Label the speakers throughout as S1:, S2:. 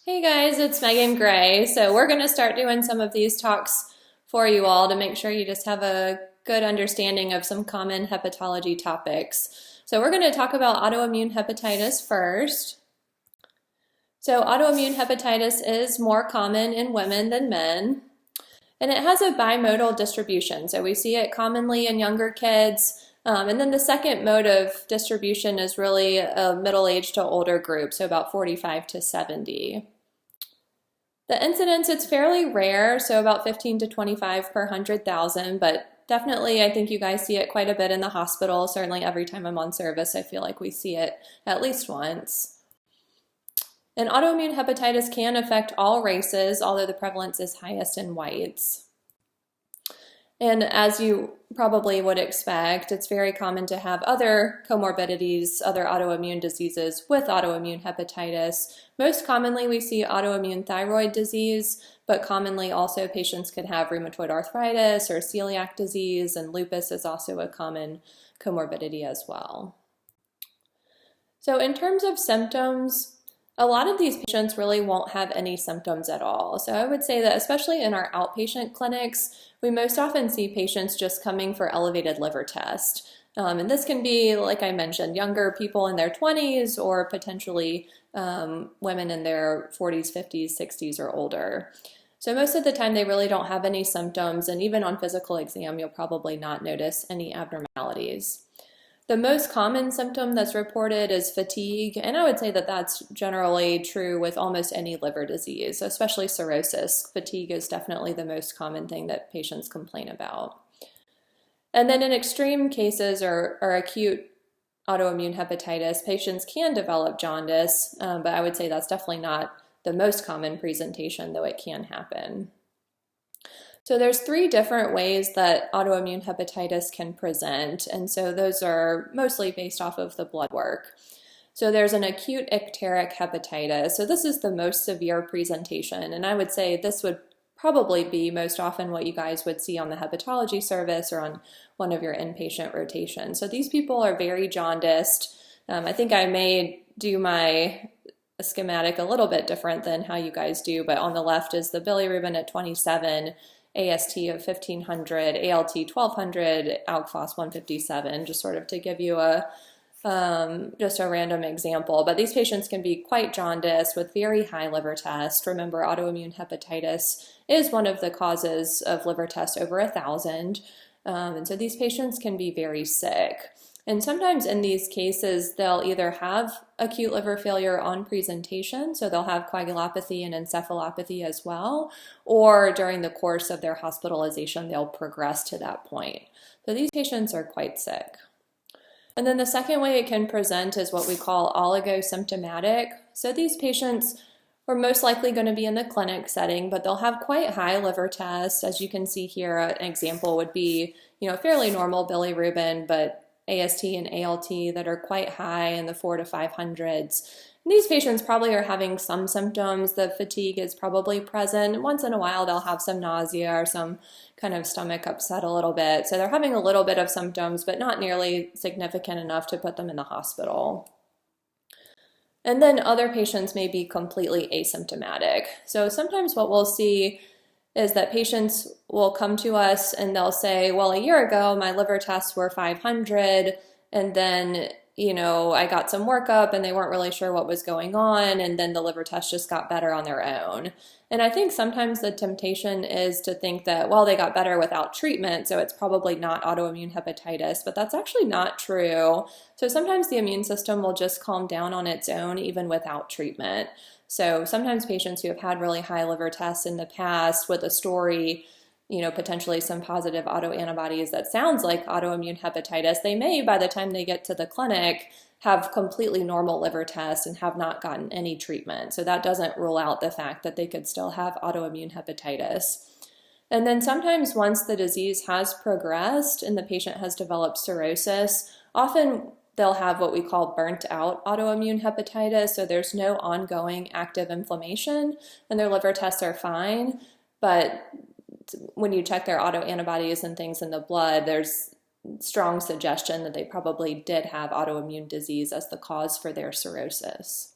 S1: Hey guys, it's Meagan Gray. So we're going to start doing some of these talks for you all to make sure you just have a good understanding of some common hepatology topics. So we're going to talk about autoimmune hepatitis first. So autoimmune hepatitis is more common in women than men, and it has a bimodal distribution. So we see it commonly in younger kids. And then the second mode of distribution is really a middle-aged to older group, so about 45 to 70. The incidence, it's fairly rare, so about 15 to 25 per 100,000, but definitely I think you guys see it quite a bit in the hospital. Certainly every time I'm on service, I feel like we see it at least once. And autoimmune hepatitis can affect all races, although the prevalence is highest in whites. And as you probably would expect, it's very common to have other comorbidities, other autoimmune diseases with autoimmune hepatitis. Most commonly we see autoimmune thyroid disease, but commonly also patients could have rheumatoid arthritis or celiac disease, and lupus is also a common comorbidity as well. So in terms of symptoms, a lot of these patients really won't have any symptoms at all. So I would say that especially in our outpatient clinics, we most often see patients just coming for elevated liver test. And this can be, like I mentioned, younger people in their 20s or potentially women in their 40s, 50s, 60s, or older. So most of the time they really don't have any symptoms, and even on physical exam, you'll probably not notice any abnormalities. The most common symptom that's reported is fatigue, and I would say that that's generally true with almost any liver disease, especially cirrhosis. Fatigue is definitely the most common thing that patients complain about. And then in extreme cases or acute autoimmune hepatitis, patients can develop jaundice, but I would say that's definitely not the most common presentation, though it can happen. So there's 3 different ways that autoimmune hepatitis can present, and so those are mostly based off of the blood work. So there's an acute icteric hepatitis. So this is the most severe presentation, and I would say this would probably be most often what you guys would see on the hepatology service or on one of your inpatient rotations. So these people are very jaundiced. I think I may do my schematic a little bit different than how you guys do, but on the left is the bilirubin at 27, AST of 1500, ALT 1200, ALK Phos 157, just sort of to give you just a random example. But these patients can be quite jaundiced with very high liver test. Remember, autoimmune hepatitis is one of the causes of liver test over 1,000. And so these patients can be very sick. And sometimes in these cases, they'll either have acute liver failure on presentation, so they'll have coagulopathy and encephalopathy as well, or during the course of their hospitalization, they'll progress to that point. So these patients are quite sick. And then the second way it can present is what we call oligosymptomatic. So these patients are most likely going to be in the clinic setting, but they'll have quite high liver tests. As you can see here, an example would be, fairly normal bilirubin, but AST and ALT that are quite high in the 400 to 500s. And these patients probably are having some symptoms. The fatigue is probably present. Once in a while, they'll have some nausea or some kind of stomach upset a little bit. So they're having a little bit of symptoms, but not nearly significant enough to put them in the hospital. And then other patients may be completely asymptomatic. So sometimes what we'll see is that patients will come to us and they'll say, well, a year ago, my liver tests were 500, and then, I got some workup and they weren't really sure what was going on, and then the liver tests just got better on their own. And I think sometimes the temptation is to think that, well, they got better without treatment, so it's probably not autoimmune hepatitis, but that's actually not true. So sometimes the immune system will just calm down on its own even without treatment. So sometimes patients who have had really high liver tests in the past with a story, potentially some positive autoantibodies that sounds like autoimmune hepatitis, they may, by the time they get to the clinic, have completely normal liver tests and have not gotten any treatment. So that doesn't rule out the fact that they could still have autoimmune hepatitis. And then sometimes once the disease has progressed and the patient has developed cirrhosis, often they'll have what we call burnt out autoimmune hepatitis. So there's no ongoing active inflammation and their liver tests are fine. But when you check their autoantibodies and things in the blood, there's strong suggestion that they probably did have autoimmune disease as the cause for their cirrhosis.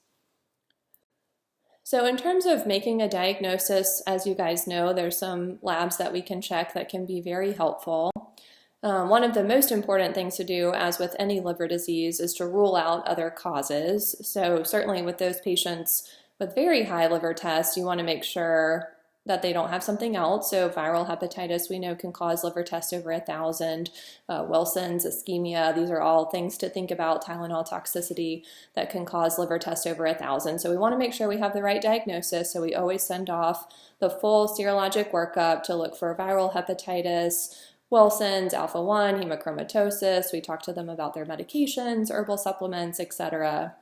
S1: So in terms of making a diagnosis, as you guys know, there's some labs that we can check that can be very helpful. One of the most important things to do, as with any liver disease, is to rule out other causes. So certainly with those patients with very high liver tests, you want to make sure that they don't have something else. So viral hepatitis we know can cause liver tests over 1,000. Wilson's, ischemia, these are all things to think about. Tylenol toxicity that can cause liver tests over 1,000. So we want to make sure we have the right diagnosis. So we always send off the full serologic workup to look for viral hepatitis, Wilson's, alpha-1, hemochromatosis. We talk to them about their medications, herbal supplements, etc.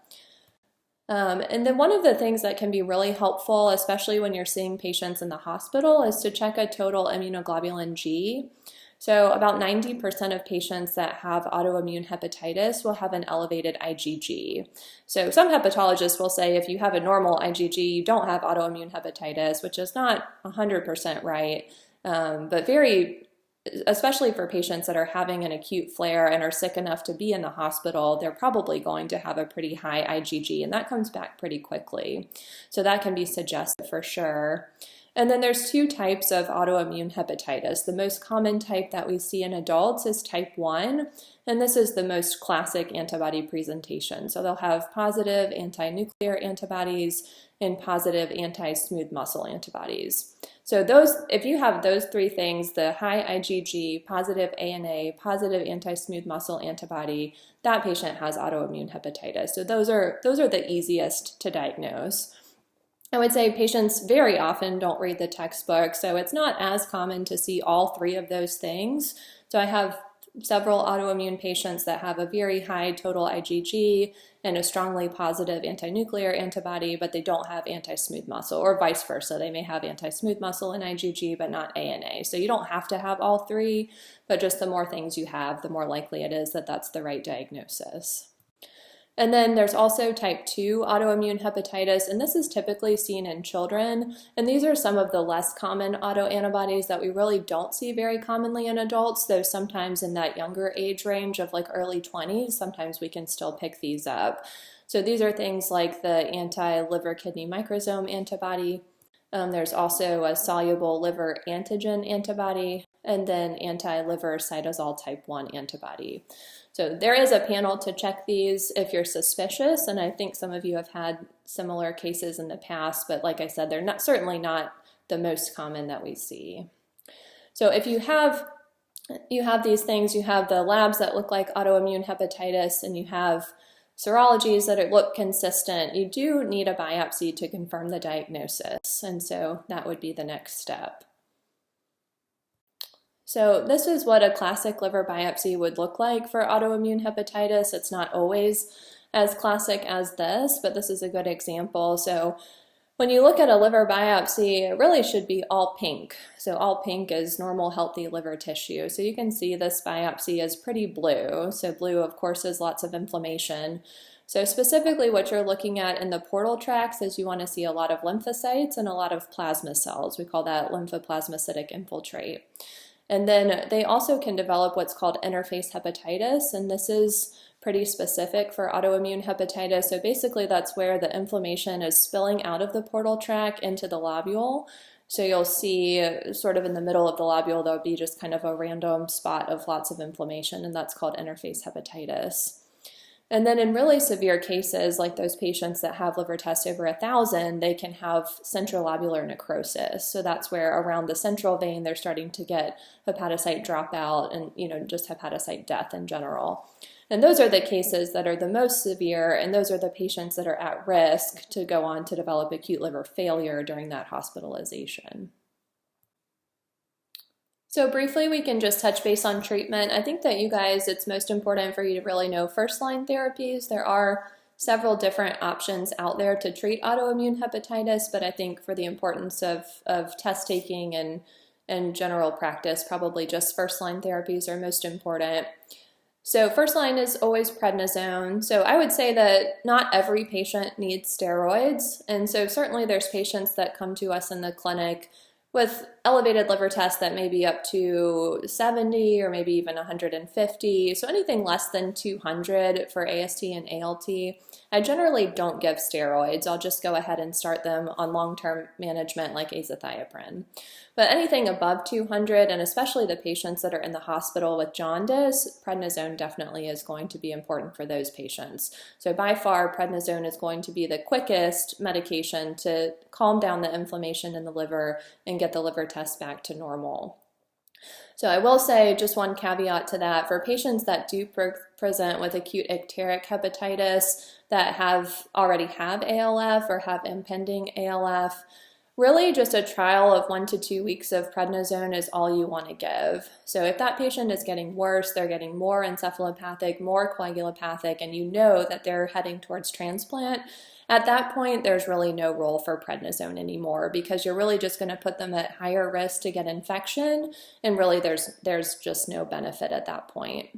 S1: And then one of the things that can be really helpful, especially when you're seeing patients in the hospital, is to check a total immunoglobulin G. So about 90% of patients that have autoimmune hepatitis will have an elevated IgG. So some hepatologists will say if you have a normal IgG, you don't have autoimmune hepatitis, which is not 100% right, but especially for patients that are having an acute flare and are sick enough to be in the hospital, they're probably going to have a pretty high IgG, and that comes back pretty quickly. So that can be suggested for sure. And then there's two types of autoimmune hepatitis. The most common type that we see in adults is type 1, and this is the most classic antibody presentation. So they'll have positive anti-nuclear antibodies and positive anti-smooth muscle antibodies. So if you have those three things, the high IgG, positive ANA, positive anti-smooth muscle antibody, that patient has autoimmune hepatitis. So those are the easiest to diagnose. I would say patients very often don't read the textbook, so it's not as common to see all three of those things. So I have several autoimmune patients that have a very high total IgG and a strongly positive anti-nuclear antibody, but they don't have anti-smooth muscle, or vice versa. They may have anti-smooth muscle and IgG, but not ANA. So you don't have to have all three, but just the more things you have, the more likely it is that that's the right diagnosis. And then there's also type 2 autoimmune hepatitis, and this is typically seen in children. And these are some of the less common autoantibodies that we really don't see very commonly in adults, though sometimes in that younger age range of like early 20s, sometimes we can still pick these up. So these are things like the anti-liver kidney microsome antibody. There's also a soluble liver antigen antibody, and then anti-liver cytosol type 1 antibody. So there is a panel to check these if you're suspicious, and I think some of you have had similar cases in the past, but like I said, they're certainly not the most common that we see. So if you have these things, you have the labs that look like autoimmune hepatitis, and you have serologies that look consistent, you do need a biopsy to confirm the diagnosis, and so that would be the next step. So this is what a classic liver biopsy would look like for autoimmune hepatitis. It's not always as classic as this, but this is a good example. So when you look at a liver biopsy, it really should be all pink. So all pink is normal, healthy liver tissue. So you can see this biopsy is pretty blue. So blue, of course, is lots of inflammation. So specifically what you're looking at in the portal tracts is you want to see a lot of lymphocytes and a lot of plasma cells. We call that lymphoplasmacytic infiltrate. And then they also can develop what's called interface hepatitis, and this is pretty specific for autoimmune hepatitis. So basically that's where the inflammation is spilling out of the portal tract into the lobule. So you'll see sort of in the middle of the lobule, there'll be just kind of a random spot of lots of inflammation, and that's called interface hepatitis. And then in really severe cases, like those patients that have liver tests over 1,000, they can have central lobular necrosis. So that's where around the central vein, they're starting to get hepatocyte dropout and, just hepatocyte death in general. And those are the cases that are the most severe, and those are the patients that are at risk to go on to develop acute liver failure during that hospitalization. So briefly, we can just touch base on treatment. I think that you guys, it's most important for you to really know first-line therapies. There are several different options out there to treat autoimmune hepatitis, but I think for the importance of test taking and general practice, probably just first-line therapies are most important. So first line is always prednisone. So I would say that not every patient needs steroids. And so certainly there's patients that come to us in the clinic with elevated liver tests that may be up to 70 or maybe even 150. So anything less than 200 for AST and ALT, I generally don't give steroids. I'll just go ahead and start them on long-term management like azathioprine. But anything above 200, and especially the patients that are in the hospital with jaundice, prednisone definitely is going to be important for those patients. So by far, prednisone is going to be the quickest medication to calm down the inflammation in the liver and get the liver test back to normal. So I will say just one caveat to that, for patients that do present with acute icteric hepatitis that already have ALF or have impending ALF, really just a trial of 1 to 2 weeks of prednisone is all you want to give. So if that patient is getting worse, they're getting more encephalopathic, more coagulopathic, and you know that they're heading towards transplant, at that point, there's really no role for prednisone anymore, because you're really just going to put them at higher risk to get infection, and really there's just no benefit at that point.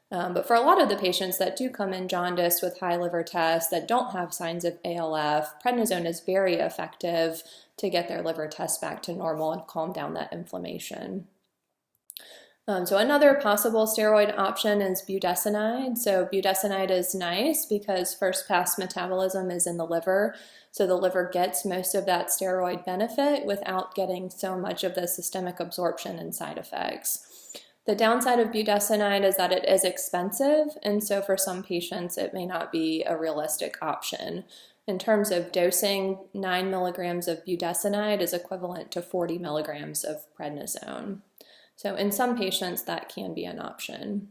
S1: But for a lot of the patients that do come in jaundice with high liver tests that don't have signs of ALF, prednisone is very effective to get their liver tests back to normal and calm down that inflammation. So another possible steroid option is budesonide. So budesonide is nice because first pass metabolism is in the liver, so the liver gets most of that steroid benefit without getting so much of the systemic absorption and side effects. The downside of budesonide is that it is expensive, and so for some patients it may not be a realistic option. In terms of dosing, 9 milligrams of budesonide is equivalent to 40 milligrams of prednisone. So in some patients, that can be an option.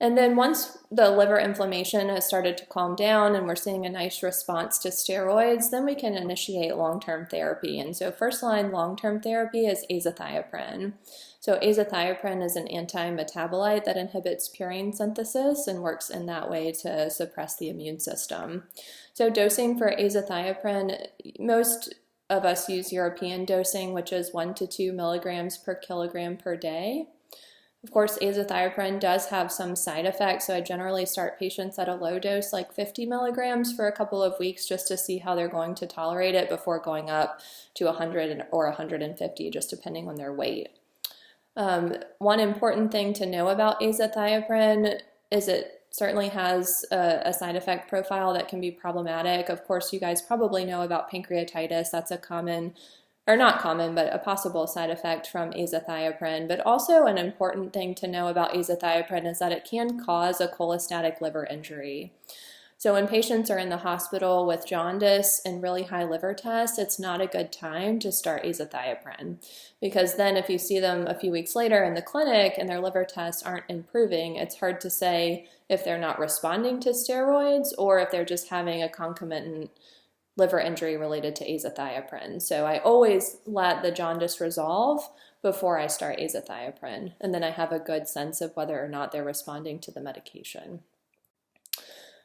S1: And then once the liver inflammation has started to calm down and we're seeing a nice response to steroids, then we can initiate long-term therapy. And so first-line long-term therapy is azathioprine. So azathioprine is an anti-metabolite that inhibits purine synthesis and works in that way to suppress the immune system. So dosing for azathioprine, most of us use European dosing, which is 1 to 2 milligrams per kilogram per day. Of course, azathioprine does have some side effects, so I generally start patients at a low dose, like 50 milligrams for a couple of weeks, just to see how they're going to tolerate it before going up to 100 or 150, just depending on their weight. One important thing to know about azathioprine is it certainly has a side effect profile that can be problematic. Of course, you guys probably know about pancreatitis. That's a common, or not common, but a possible side effect from azathioprine. But also an important thing to know about azathioprine is that it can cause a cholestatic liver injury. So when patients are in the hospital with jaundice and really high liver tests, it's not a good time to start azathioprine, because then if you see them a few weeks later in the clinic and their liver tests aren't improving, it's hard to say if they're not responding to steroids or if they're just having a concomitant liver injury related to azathioprine. So I always let the jaundice resolve before I start azathioprine, and then I have a good sense of whether or not they're responding to the medication.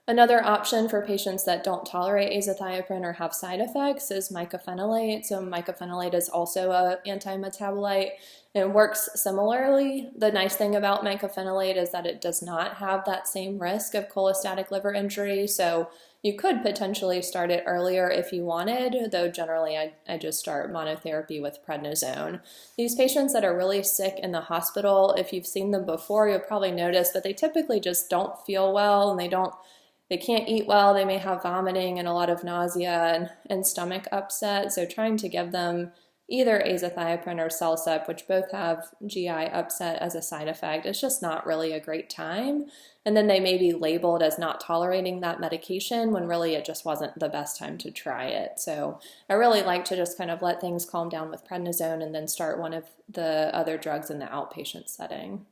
S1: Another option for patients that don't tolerate azathioprine or have side effects is mycophenolate. So mycophenolate is also an anti-metabolite and works similarly. The nice thing about mycophenolate is that it does not have that same risk of cholestatic liver injury. So you could potentially start it earlier if you wanted, though generally I just start monotherapy with prednisone. These patients that are really sick in the hospital, if you've seen them before, you'll probably notice that they typically just don't feel well, and they can't eat well. They may have vomiting and a lot of nausea and stomach upset. So trying to give them either azathioprine or Celsep, which both have GI upset as a side effect, it's just not really a great time. And then they may be labeled as not tolerating that medication when really it just wasn't the best time to try it. So I really like to just kind of let things calm down with prednisone and then start one of the other drugs in the outpatient setting.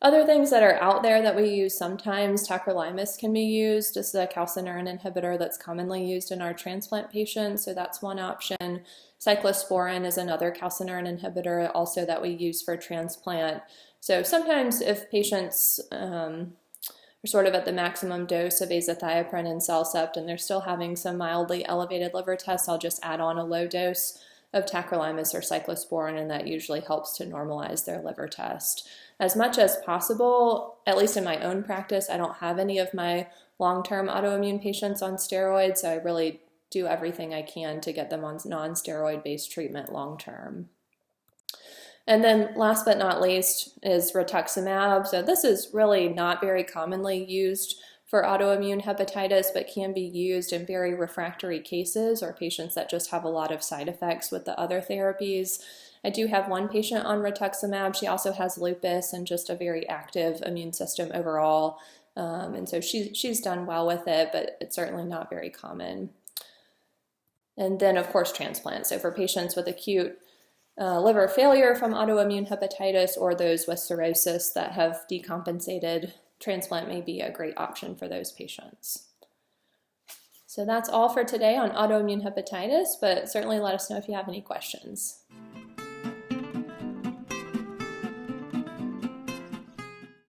S1: Other things that are out there that we use sometimes, tacrolimus can be used. This is a calcineurin inhibitor that's commonly used in our transplant patients, so that's one option. Cyclosporin is another calcineurin inhibitor also that we use for transplant. So sometimes if patients are sort of at the maximum dose of azathioprine and Celsep and they're still having some mildly elevated liver tests, I'll just add on a low dose of tacrolimus or cyclosporin, and that usually helps to normalize their liver test. As much as possible, at least in my own practice, I don't have any of my long-term autoimmune patients on steroids, so I really do everything I can to get them on non-steroid based treatment long term. And then last but not least is rituximab. So this is really not very commonly used for autoimmune hepatitis, but can be used in very refractory cases or patients that just have a lot of side effects with the other therapies. I do have one patient on rituximab. She also has lupus and just a very active immune system overall. And so she's done well with it, but it's certainly not very common. And then, of course, transplant. So for patients with acute liver failure from autoimmune hepatitis or those with cirrhosis that have decompensated, transplant may be a great option for those patients. So that's all for today on autoimmune hepatitis, but certainly let us know if you have any questions.